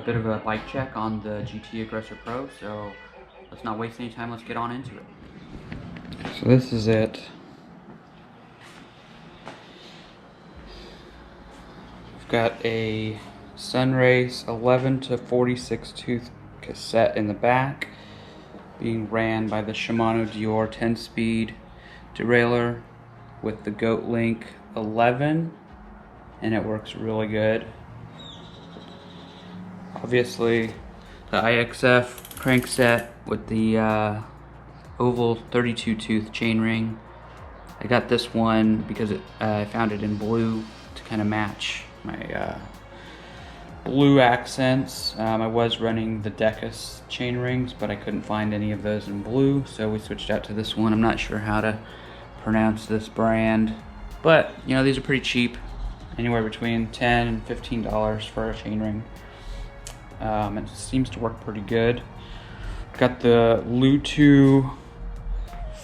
bit of a bike check on the GT Aggressor Pro, so let's not waste any time, let's get on into it. So this is it. We've got a Sunrace 11 to 46 tooth cassette in the back, being ran by the Shimano Dior 10-speed derailleur with the Goat Link 11, and it works really good. Obviously, the IXF crankset with the oval 32 tooth chainring. I got this one because I found it in blue to kind of match my blue accents. I was running the Decus chain rings, but I couldn't find any of those in blue, so we switched out to this one. I'm not sure how to pronounce this brand, but you know, these are pretty cheap, anywhere between $10 and $15 for a chain ring. It seems to work pretty good. Got the LUTI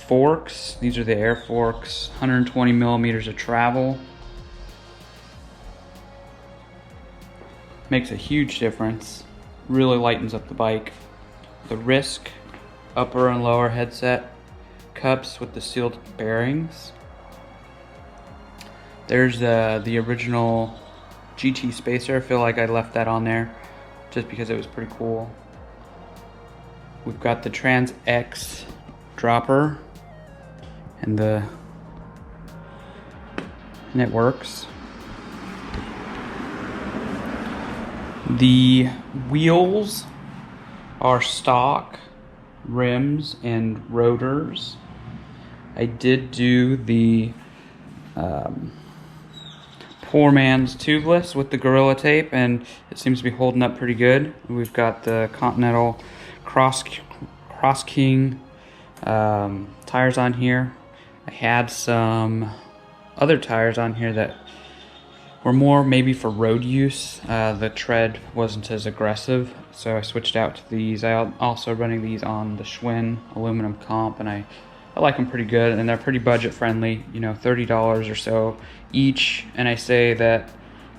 forks. These are the air forks, 120 millimeters of travel. Makes a huge difference. Really lightens up the bike. The Risk upper and lower headset cups with the sealed bearings. There's the original GT spacer. I feel like I left that on there just because it was pretty cool. We've got the Trans X dropper and it works. The wheels are stock rims and rotors. I did do the poor man's tubeless with the Gorilla Tape, and it seems to be holding up pretty good. We've got the Continental Cross King tires on here. I had some other tires on here that were more maybe for road use. The tread wasn't as aggressive, so I switched out to these. I'm also running these on the Schwinn aluminum comp, and I like them pretty good, and they're pretty budget friendly, you know, $30 or so each. And I say that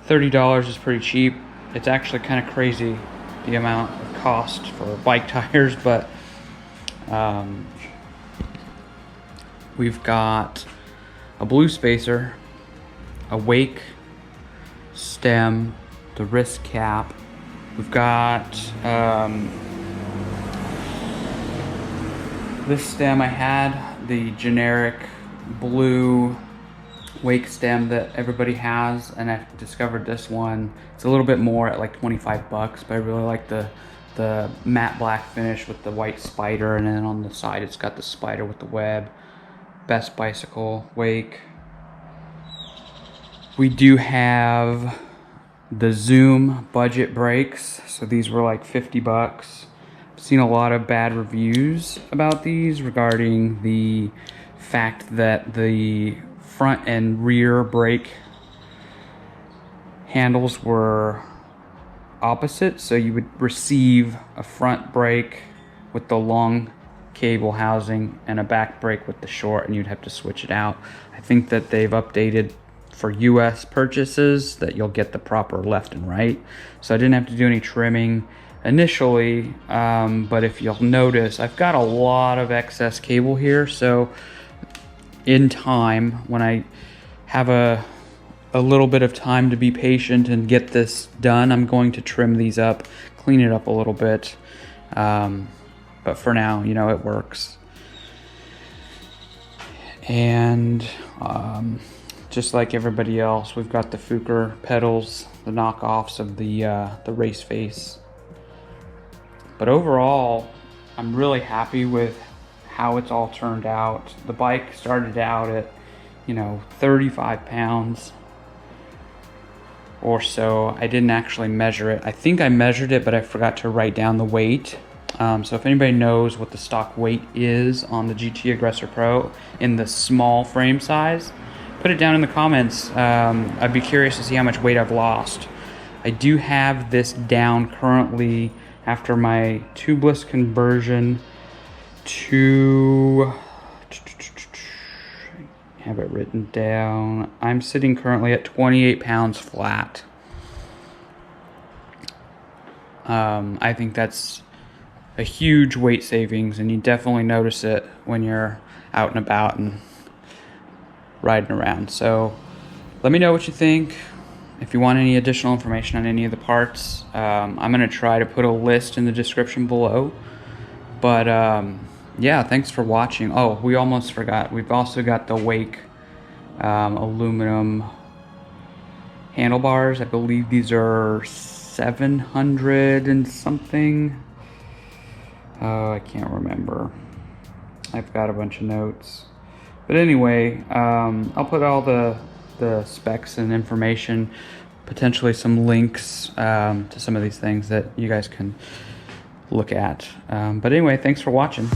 $30 is pretty cheap. It's actually kind of crazy the amount of cost for bike tires, but we've got a blue spacer, a wake stem, the wrist cap. We've got this stem. I had the generic blue wake stem that everybody has, and I discovered this one. It's a little bit more at like 25 bucks, but I really like the matte black finish with the white spider, and then on the side it's got the spider with the web. Best bicycle wake. We do have the Zoom budget brakes, so these were like 50 bucks. I've seen a lot of bad reviews about these regarding the fact that the front and rear brake handles were opposite, so you would receive a front brake with the long cable housing and a back brake with the short, and you'd have to switch it out. I think that they've updated for US purchases that you'll get the proper left and right, so I didn't have to do any trimming initially, but if you'll notice, I've got a lot of excess cable here, so in time, when I have a little bit of time to be patient and get this done, I'm going to trim these up, clean it up a little bit, but for now, you know, it works. And just like everybody else, we've got the FOOKER pedals, the knockoffs of the race face. But overall, I'm really happy with how it's all turned out. The bike started out at, you know, 35 pounds or so. I didn't actually measure it. I think I measured it, but I forgot to write down the weight. So if anybody knows what the stock weight is on the GT Aggressor Pro in the small frame size, put it down in the comments. I'd be curious to see how much weight I've lost. I do have this down currently after my tubeless conversion to, have it written down. I'm sitting currently at 28 pounds flat. I think that's a huge weight savings, and you definitely notice it when you're out and about and riding around. So let me know what you think. If you want any additional information on any of the parts, I'm going to try to put a list in the description below. But yeah, thanks for watching. Oh, we almost forgot. We've also got the Wake aluminum handlebars. I believe these are 700 and something. I can't remember. I've got a bunch of notes. But anyway, I'll put all the specs and information, potentially some links to some of these things that you guys can look at. But anyway, thanks for watching.